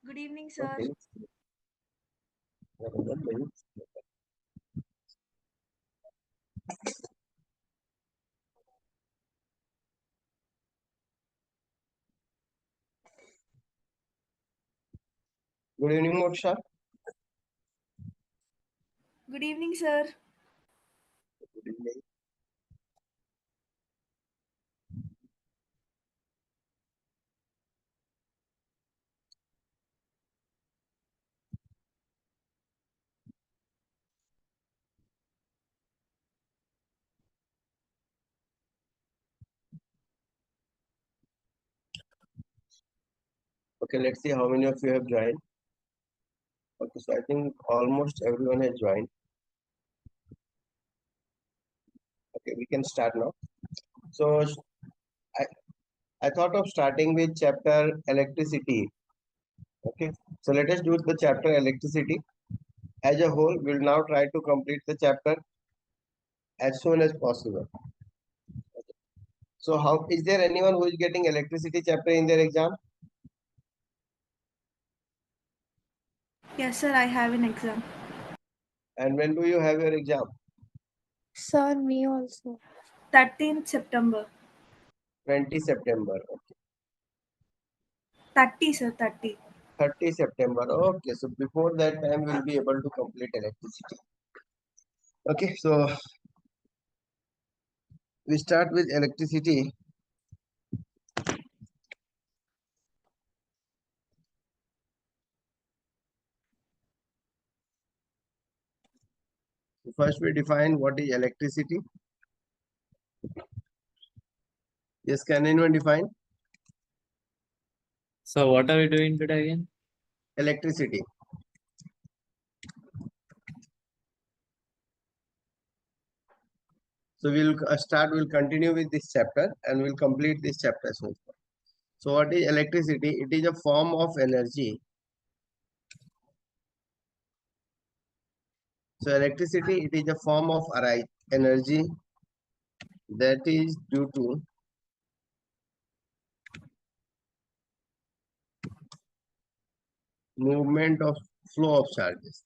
Good evening, sir. Okay. Good evening, Moksha. Good evening, sir. Good evening. Okay, let's see how many of you have joined. Okay, so I think almost everyone has joined. Okay, we can start now. So I, I thought of starting with chapter electricity. Okay, so let us do the chapter electricity as a whole. We'll now try to complete the chapter as soon as possible. So, how is there anyone who is getting electricity chapter in their exam? Yes, sir, I have an exam. And when do you have your exam? Sir, me also. 13th September. 20 September. 30, sir, 30. 30 September. Okay, so before that time we'll be able to complete electricity. Okay, so we start with electricity. First we define what is electricity. Yes, can anyone define So what are we doing today again? electricity? So we'll continue with this chapter and we'll complete this chapter soon. So what is electricity? It is a form of energy. So electricity, it is a form of energy that is due to movement of flow of charges.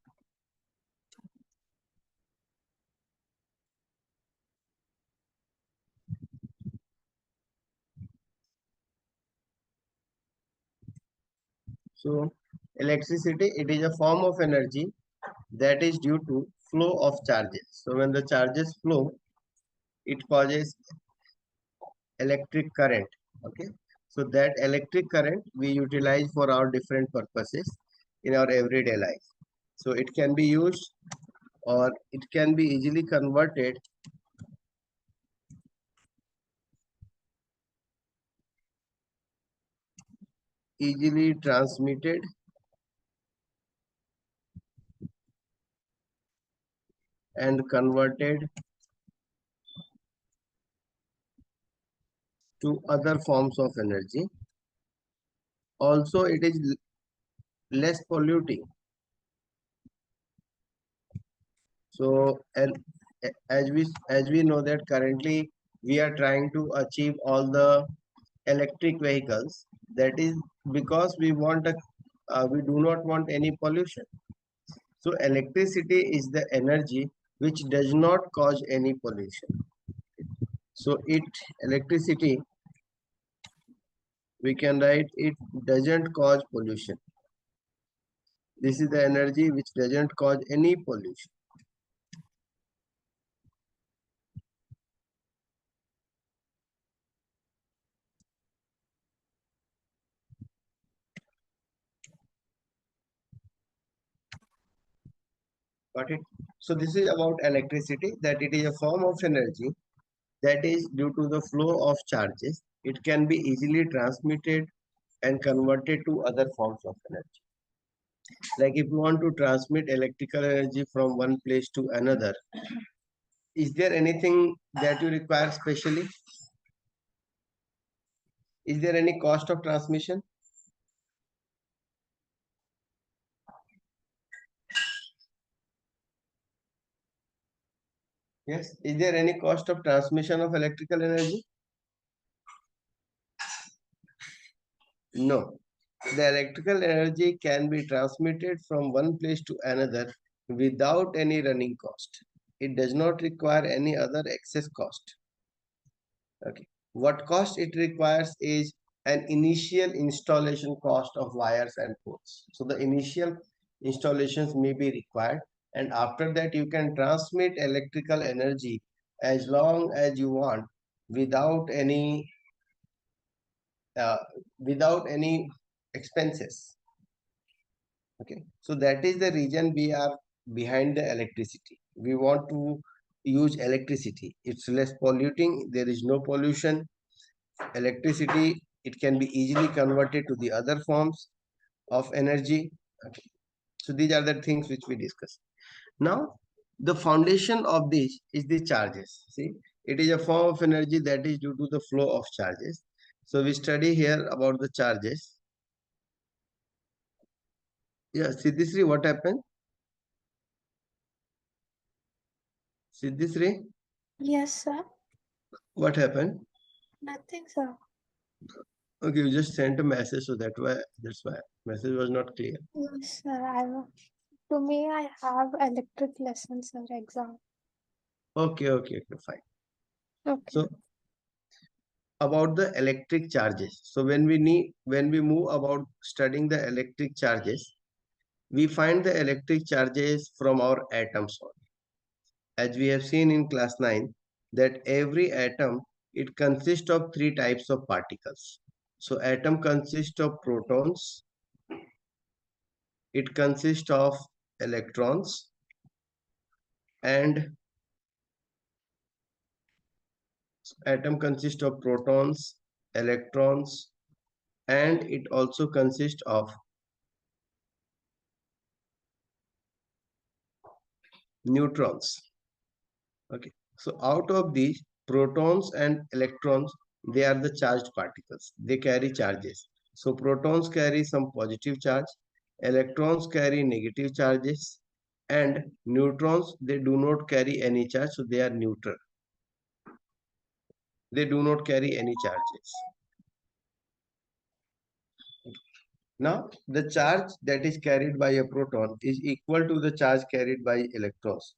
So electricity, it is a form of energy that is due to flow of charges. So when the charges flow, it causes electric current. Okay. So that electric current we utilize for our different purposes in our everyday life. So it can be used or it can be easily converted easily transmitted and converted to other forms of energy. Also, it is less polluting. So, and as we know that currently we are trying to achieve all the electric vehicles. That is because we do not want any pollution. So, electricity is the energy which does not cause any pollution. So, electricity, we can write it doesn't cause pollution. This is the energy which doesn't cause any pollution. Got it? So this is about electricity, that it is a form of energy that is due to the flow of charges. It can be easily transmitted and converted to other forms of energy. Like if you want to transmit electrical energy from one place to another, is there anything that you require specially? Is there any cost of transmission? Yes. Is there any cost of transmission of electrical energy? No. The electrical energy can be transmitted from one place to another without any running cost. It does not require any other excess cost. Okay. What cost it requires is an initial installation cost of wires and poles. So the initial installations may be required, and after that you can transmit electrical energy as long as you want without any uh, expenses. Okay, so that is the reason we are behind the electricity. We want to use electricity. It's less polluting, there is no pollution. Electricity, it can be easily converted to the other forms of energy. Okay, so these are the things which we discuss. Now the foundation of this is the charges. See, it is a form of energy that is due to the flow of charges. So we study here about the charges. Yeah, Siddhisri, what happened? Siddhisri, Yes, sir. what happened? Nothing, sir. Okay, you just sent a message, so that's why message was not clear. Yes, sir. To me, I have electric lessons, sir, exam. Okay, fine. Okay. So about the electric charges. So when we move about studying the electric charges, we find the electric charges from our atoms only. As we have seen in class 9, that every atom, it consists of three types of particles. So atom consists of protons, it consists of electrons, and atom consists of protons, electrons, and it also consists of neutrons. Okay, so out of these protons and electrons, they are the charged particles. They carry charges. So protons carry some positive charge, electrons carry negative charges, and neutrons, they do not carry any charge, so they are neutral. They do not carry any charges. Now, the charge that is carried by a proton is equal to the charge carried by electrons.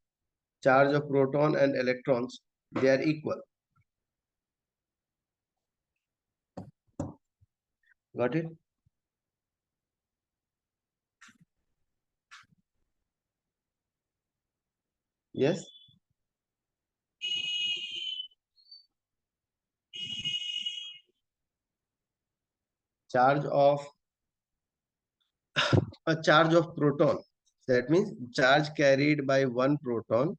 Charge of proton and electrons, they are equal. Got it? Yes? Charge of a charge of proton. That means charge carried by one proton,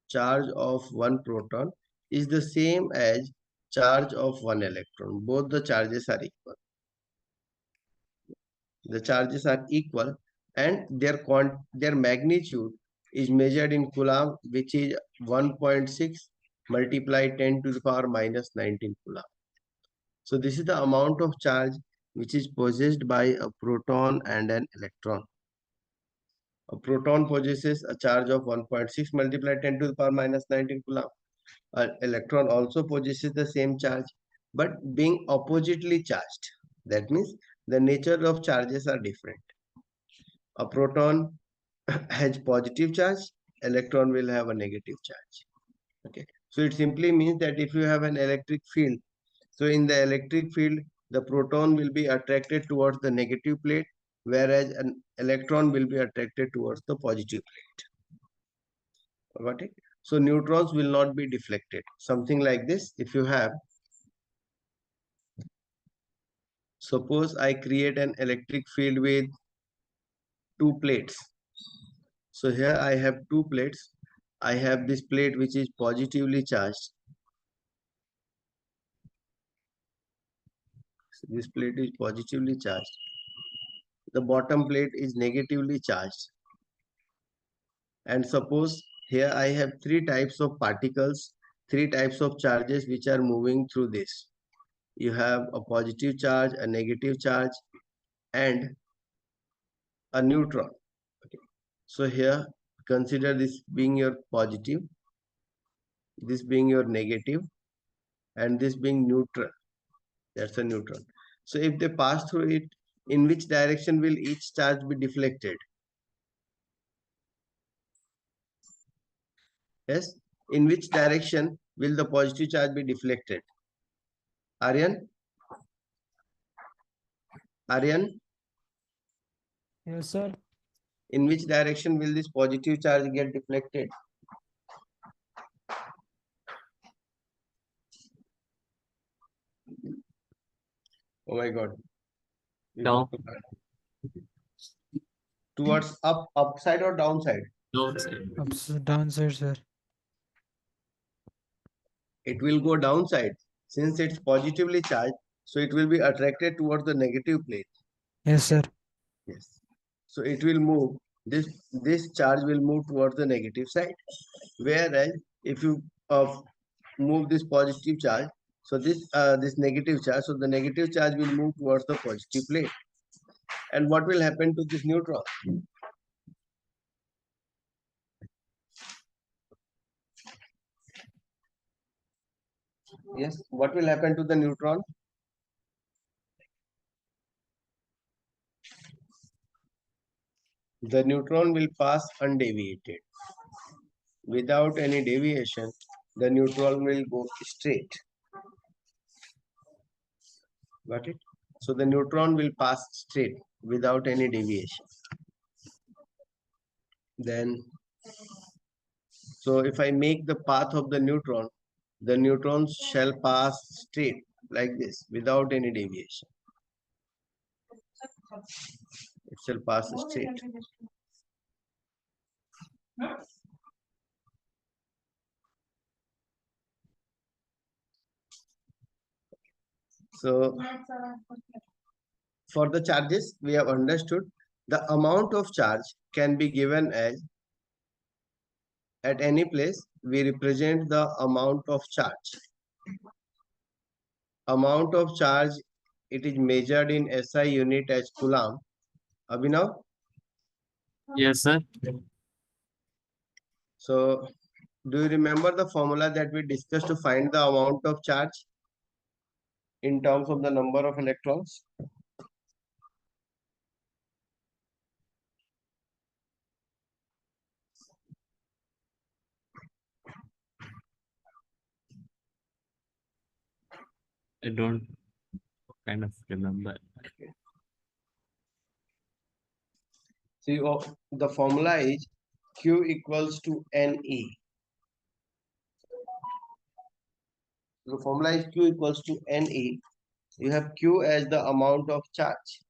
charge of one proton is the same as charge of one electron. Both the charges are equal. The charges are equal, and their magnitude is measured in coulomb, which is 1.6 multiplied 10 to the power minus 19 coulomb. So this is the amount of charge which is possessed by a proton and an electron. A proton possesses a charge of 1.6 multiplied 10 to the power minus 19 coulomb. An electron also possesses the same charge, but being oppositely charged. That means the nature of charges are different. A proton has positive charge, electron will have a negative charge. Okay, so it simply means that if you have an electric field, so in the electric field, the proton will be attracted towards the negative plate, whereas an electron will be attracted towards the positive plate. Got it? So neutrons will not be deflected. Something like this, if you have, suppose I create an electric field with two plates. So here I have two plates. I have this plate which is positively charged. So this plate is positively charged. The bottom plate is negatively charged. And suppose here I have three types of particles, three types of charges which are moving through this. You have a positive charge, a negative charge, and a neutron. Okay. So here consider this being your positive, this being your negative, and this being neutral. That's a neutron. So if they pass through it, in which direction will each charge be deflected? Yes, in which direction will the positive charge be deflected? Aryan? Aryan, Yes, sir. in which direction will this positive charge get deflected? Oh my God. You Down. have to- Towards upside or downside? Downside. Downside, sir. It will go downside since it's positively charged, so it will be attracted towards the negative plane. Yes, sir. Yes. So it will move. This charge will move towards the negative side. Whereas if you move this positive charge, so this negative charge, so the negative charge will move towards the positive plane. And what will happen to this neutron? Yes. What will happen to the neutron? The neutron will pass undeviated. Without any deviation, the neutron will go straight. Got it? So the neutron will pass straight without any deviation. Then, so if I make the path of the neutrons shall pass straight like this without any deviation. It shall pass straight. So for the charges, we have understood the amount of charge can be given as at any place we represent the amount of charge. Amount of charge, it is measured in SI unit as coulomb. Abhinav? Yes, sir. So do you remember the formula that we discussed to find the amount of charge in terms of the number of electrons? I don't kind of remember. So the formula is Q equals to NE. The formula is Q equals to NE. You have Q as the amount of charge.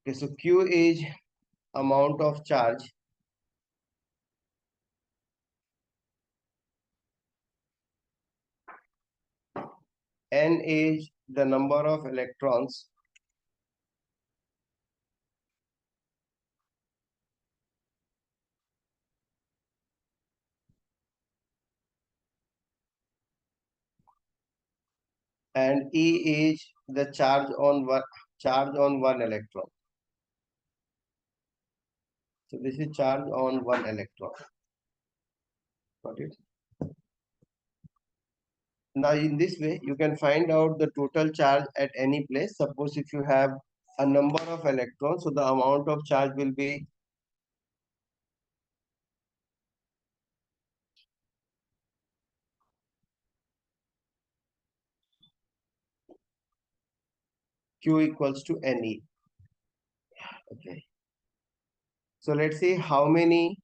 Okay, so Q is amount of charge. N is the number of electrons. And E is the charge on one electron. So this is charge on one electron. Got it? Now in this way, you can find out the total charge at any place. Suppose if you have a number of electrons, so the amount of charge will be Q equals to NE. Okay. So let's see how many.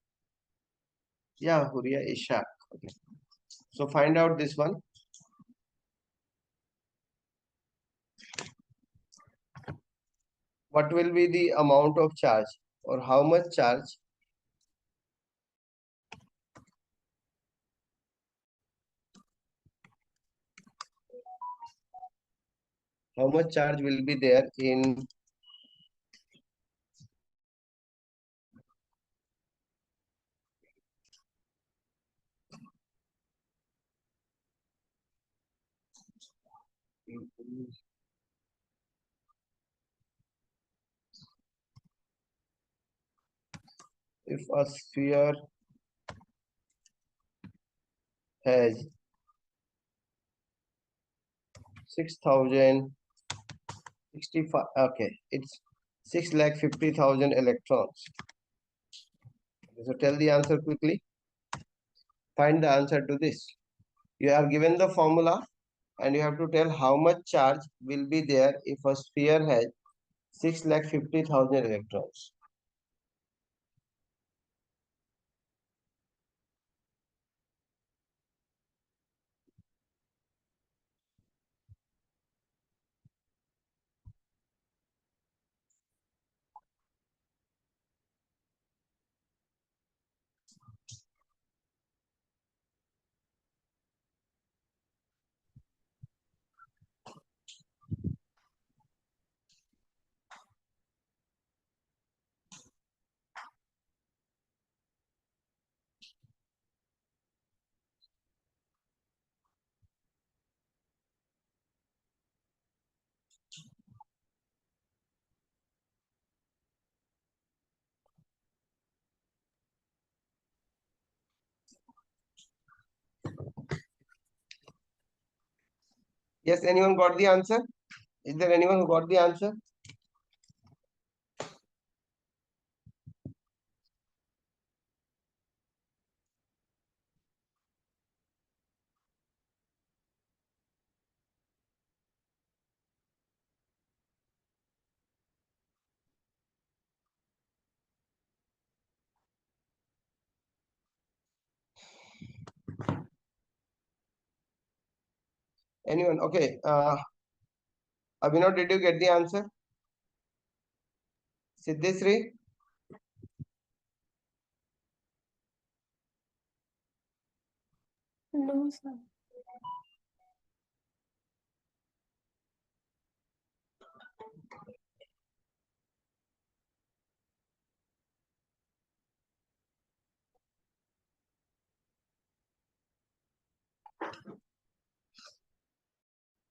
Yeah, Huria Ishaq. Okay. So find out this one. What will be the amount of charge or how much charge will be there in if a sphere has 6,065, okay, it's 6,50,000 electrons. So tell the answer quickly. Find the answer to this. You have given the formula and you have to tell how much charge will be there if a sphere has 6,50,000 electrons. Yes, anyone got the answer? Is there anyone who got the answer? Anyone? Okay. Abhinav, did you get the answer? Siddhisri? No, sir.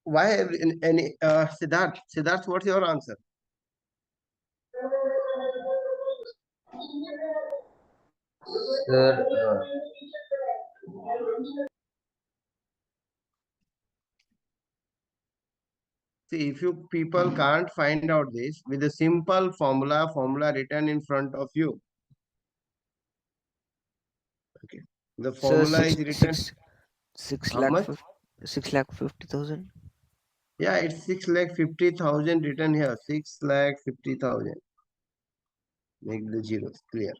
Why any Siddharth? Siddharth, what's your answer? Sir, See, if you people can't find out this with a simple formula written in front of you. Okay. The sir, formula is written six how lakh much? 6,50,000. Yeah, it's 6,50,000 written here. 6,50,000. Make the zeros clear.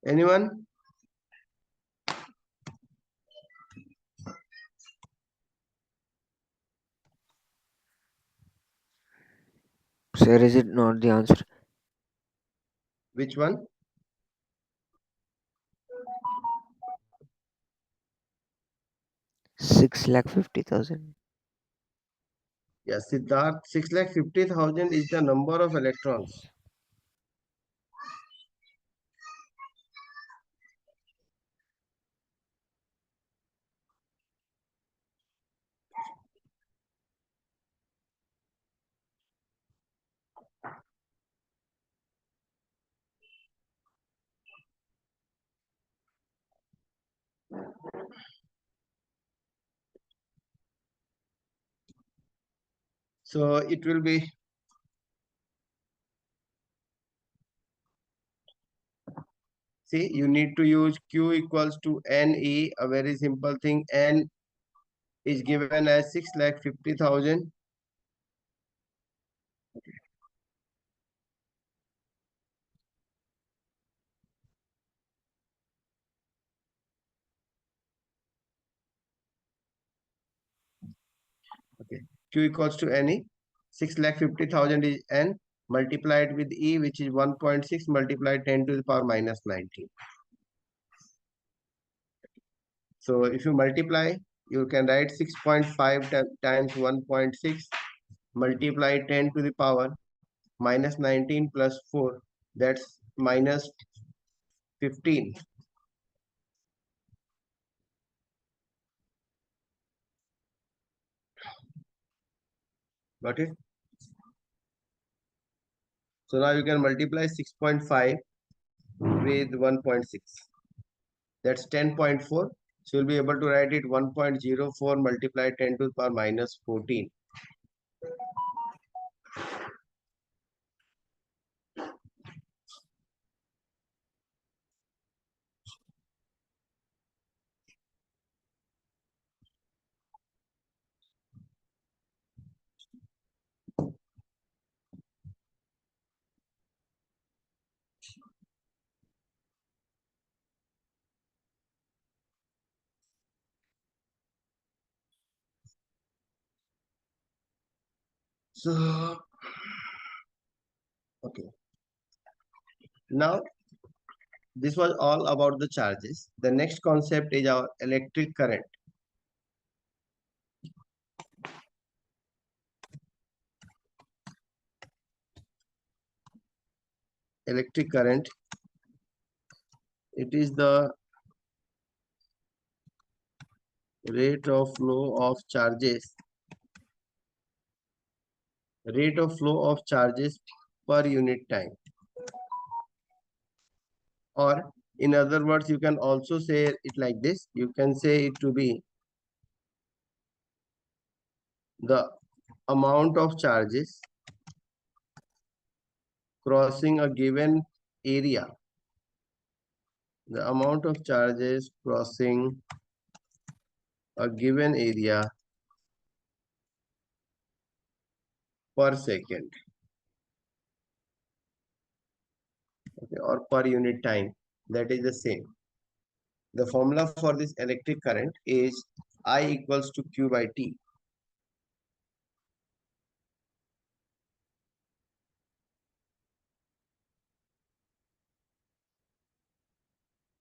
Anyone? Sir, is it not the answer? Which one? 6,50,000. Yeah, Siddharth, 6,50,000 is the number of electrons. So it will be, see, you need to use Q equals to NE, a very simple thing. N is given as 6,50,000. Okay. Q equals to NE. 6,50,000 is N multiplied with E, which is 1.6 multiplied 10 to the power minus 19. So if you multiply, you can write 6.5 times 1.6 multiply 10 to the power minus 19 plus 4. That's minus 15. Got it? So now you can multiply 6.5 with 1.6. That's 10.4. So you'll be able to write it 1.04 multiplied 10 to the power minus 14. So, okay. Now, this was all about the charges. The next concept is our electric current. Electric current, it is the rate of flow of charges, per unit time. Or in other words, you can also say it like this. You can say it to be the amount of charges crossing a given area. The amount of charges crossing a given area per second, okay, or per unit time, that is the same. The formula for this electric current is I equals to Q by T.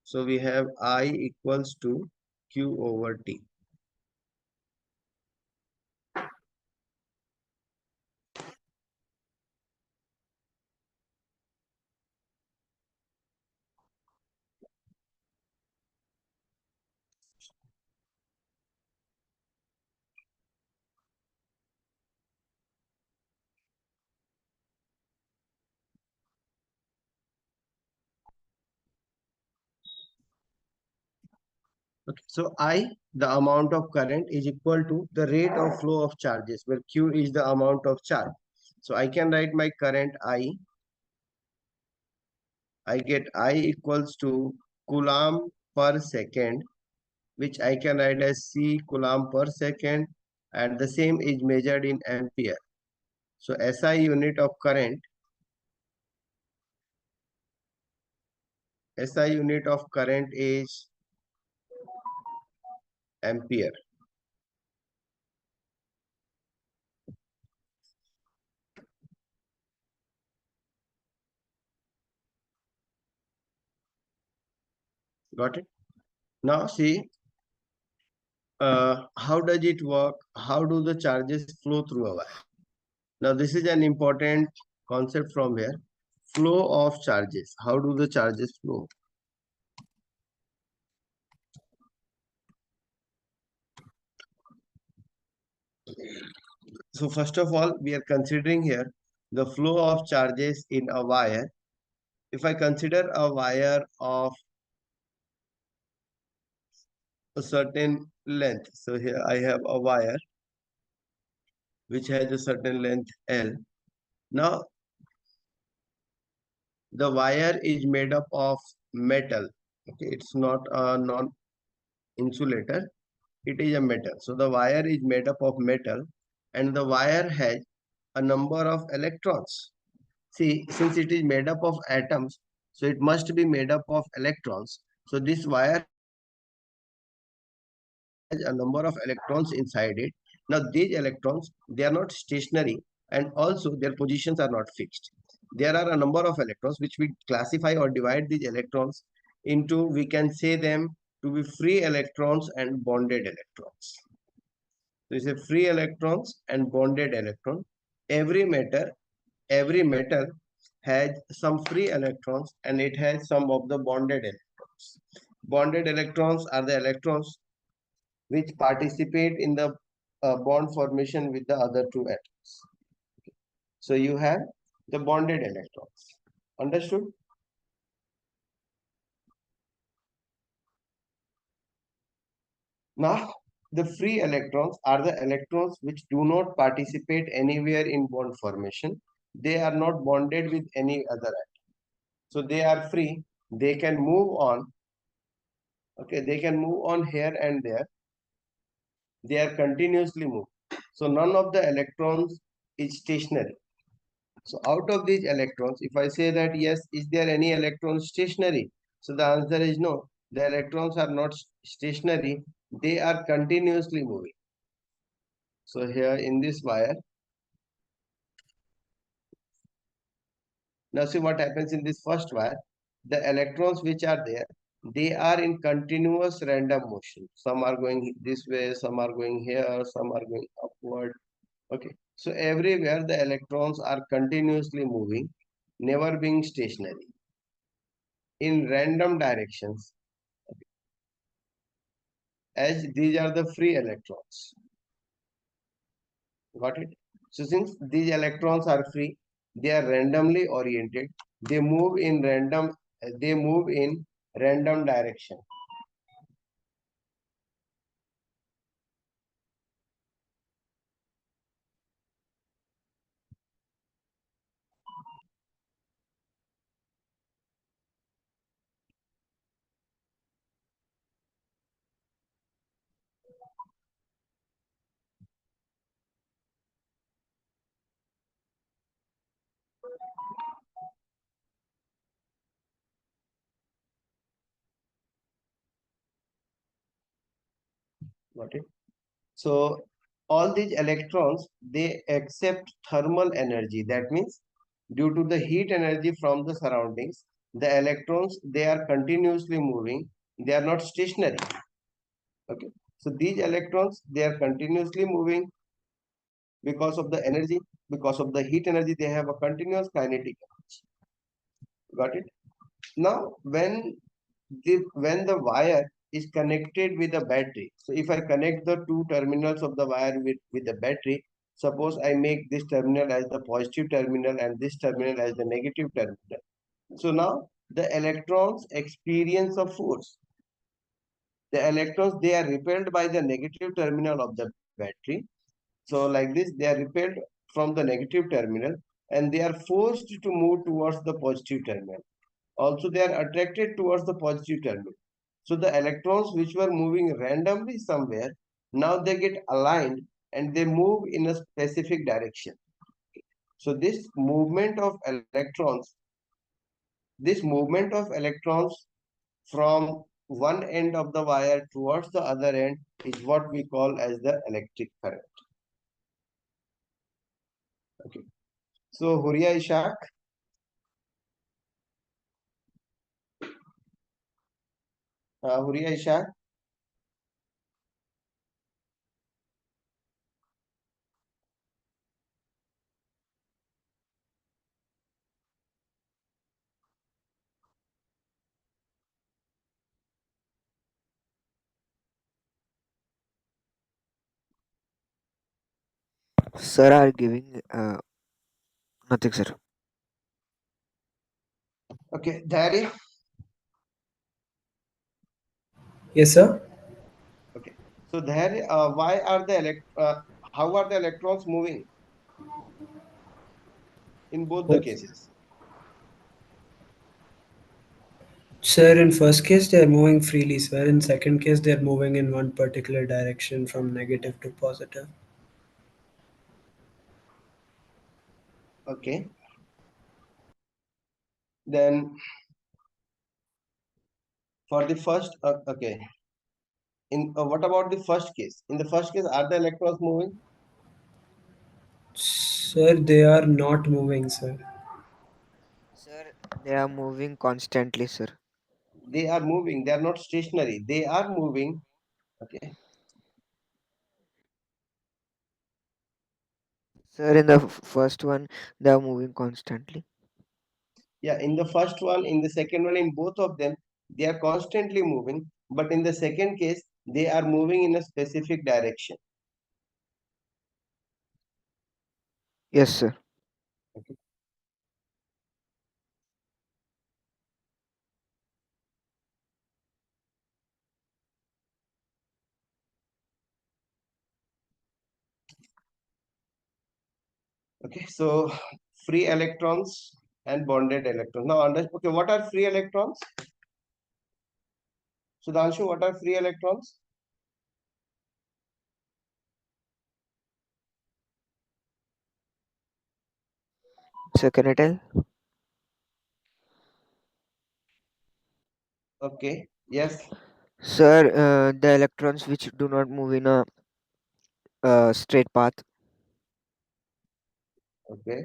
So we have I equals to Q over T. Okay, so I, the amount of current, is equal to the rate of flow of charges, where Q is the amount of charge. So I can write my current I get I equals to Coulomb per second, which I can write as C Coulomb per second, and the same is measured in ampere. So SI unit of current, SI unit of current is ampere. Got it? Now see, how does it work? How do the charges flow through a wire? Now this is an important concept from here. Flow of charges. How do the charges flow? So first of all, we are considering here the flow of charges in a wire. If I consider a wire of a certain length, so here I have a wire which has a certain length L. Now the wire is made up of metal. Okay, it's not a non-insulator, it is a metal. So the wire is made up of metal, and the wire has a number of electrons. See, since it is made up of atoms, so it must be made up of electrons. So this wire has a number of electrons inside it. Now these electrons, they are not stationary, and also their positions are not fixed. There are a number of electrons which we classify or divide these electrons into, we can say them to be free electrons and bonded electrons. So it's a free electrons and bonded electron. Every metal has some free electrons and it has some of the bonded electrons. Bonded electrons are the electrons which participate in the bond formation with the other two atoms. So you have the bonded electrons. Understood? Now, the free electrons are the electrons which do not participate anywhere in bond formation. They are not bonded with any other atom. So they are free. They can move on. Okay, they can move on here and there. They are continuously moving. So none of the electrons is stationary. So out of these electrons, if I say that yes, is there any electron stationary? So the answer is no. The electrons are not stationary. They are continuously moving. So here in this wire, now see what happens in this first wire. The electrons which are there, they are in continuous random motion. Some are going this way, some are going here, some are going upward. Okay. So everywhere the electrons are continuously moving, never being stationary in random directions, as these are the free electrons. Got it? So since these electrons are free, they are randomly oriented. They move in random direction. Got it? So all these electrons, they accept thermal energy. That means due to the heat energy from the surroundings, the electrons, they are continuously moving. They are not stationary. Okay. So these electrons, they are continuously moving because of the energy, because of the heat energy, they have a continuous kinetic energy. Got it? Now, when the wire is connected with a battery, so if I connect the two terminals of the wire with the battery, suppose I make this terminal as the positive terminal and this terminal as the negative terminal. So now the electrons experience a force. The electrons, they are repelled by the negative terminal of the battery. So like this, they are repelled from the negative terminal and they are forced to move towards the positive terminal. Also, they are attracted towards the positive terminal. So the electrons which were moving randomly somewhere, now they get aligned and they move in a specific direction. So this movement of electrons from one end of the wire towards the other end is what we call as the electric current. Okay. So Huria Ishaq, Huria Ishaq. Sir are giving nothing, sir. Okay, Dhairya. Yes, sir. Okay. So Dhairya, how are the electrons moving in both the Oh, cases? sir, in first case they are moving freely, sir. In second case they are moving in one particular direction from negative to positive. Okay. Then for the first, okay. What about the first case? In the first case, are the electrons moving? Sir, they are not moving, sir. Sir, they are moving constantly, sir. They are moving. They are not stationary. They are moving. Okay. Sir, in the first one, they are moving constantly. Yeah. In the first one, in the second one, in both of them, they are constantly moving. But in the second case, they are moving in a specific direction. Yes, sir. Okay. Okay, so free electrons and bonded electrons. Now, okay, what are free electrons? Sudhanshu, what are free electrons? Sir, can I tell? Okay, yes. Sir, the electrons which do not move in a straight path. Okay.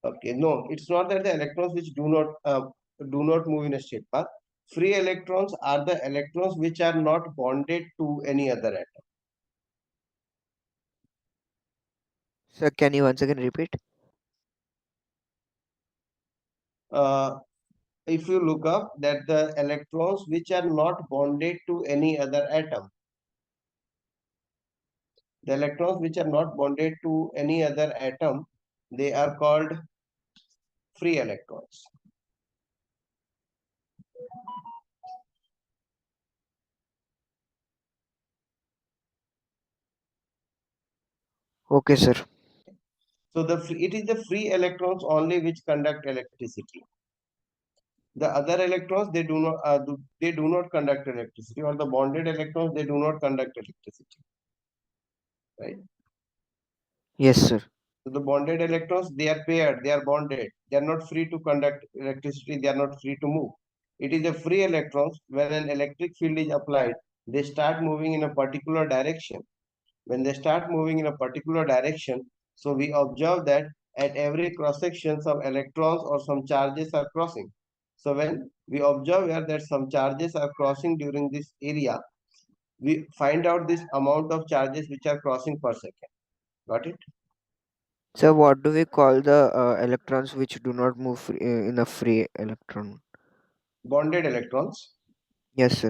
Okay, no, it's not that the electrons which do not move in a straight path. Free electrons are the electrons which are not bonded to any other atom. Sir, can you once again repeat? If you look up that the electrons which are not bonded to any other atom, the electrons which are not bonded to any other atom, they are called free electrons. Okay, sir. So it is the free electrons only which conduct electricity. The other electrons they do not conduct electricity, or the bonded electrons they do not conduct electricity, right? Yes, sir. So the bonded electrons, they are paired, they are bonded, they are not free to conduct electricity, they are not free to move. It is the free electrons. When an electric field is applied, they start moving in a particular direction. When they start moving in a particular direction, so we observe that at every cross section some electrons or some charges are crossing. So when we observe here that some charges are crossing during this area, we find out this amount of charges which are crossing per second. Got it? Sir, what do we call the electrons which do not move in a free electron? Bonded electrons. Yes, sir.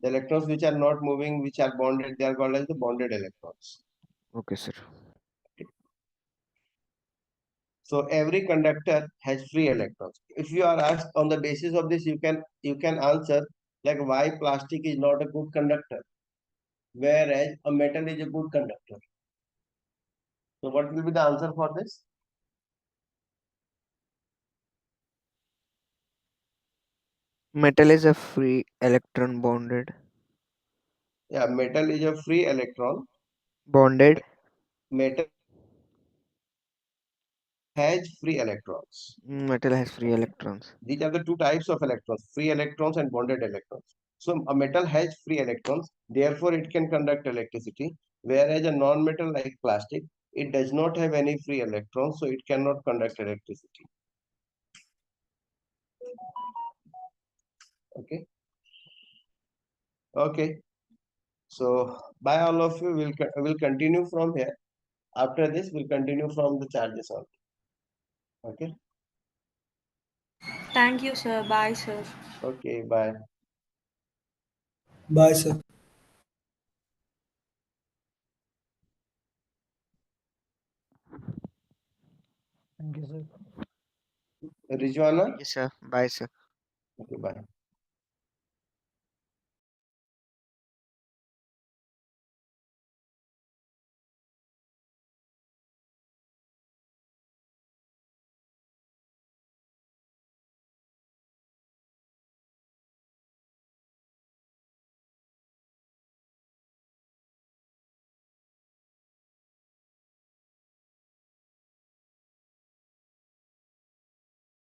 The electrons which are not moving, which are bonded, they are called as the bonded electrons. Okay, sir. So every conductor has free electrons. If you are asked on the basis of this, you can answer like why plastic is not a good conductor, whereas a metal is a good conductor. So what will be the answer for this? Metal is a free electron bonded. Yeah, metal is a free electron. Bonded. Metal has free electrons. Metal has free electrons. These are the two types of electrons, free electrons and bonded electrons. So a metal has free electrons, therefore it can conduct electricity, whereas a non-metal like plastic, it does not have any free electrons, so it cannot conduct electricity. Okay. Okay. So by all of you, we'll continue from here. After this, we'll continue from the charges on. Okay. Thank you, sir. Bye, sir. Okay. Bye. Bye, sir. Thank you, sir. Rijwana. Yes, sir. Bye, sir. Okay. Bye.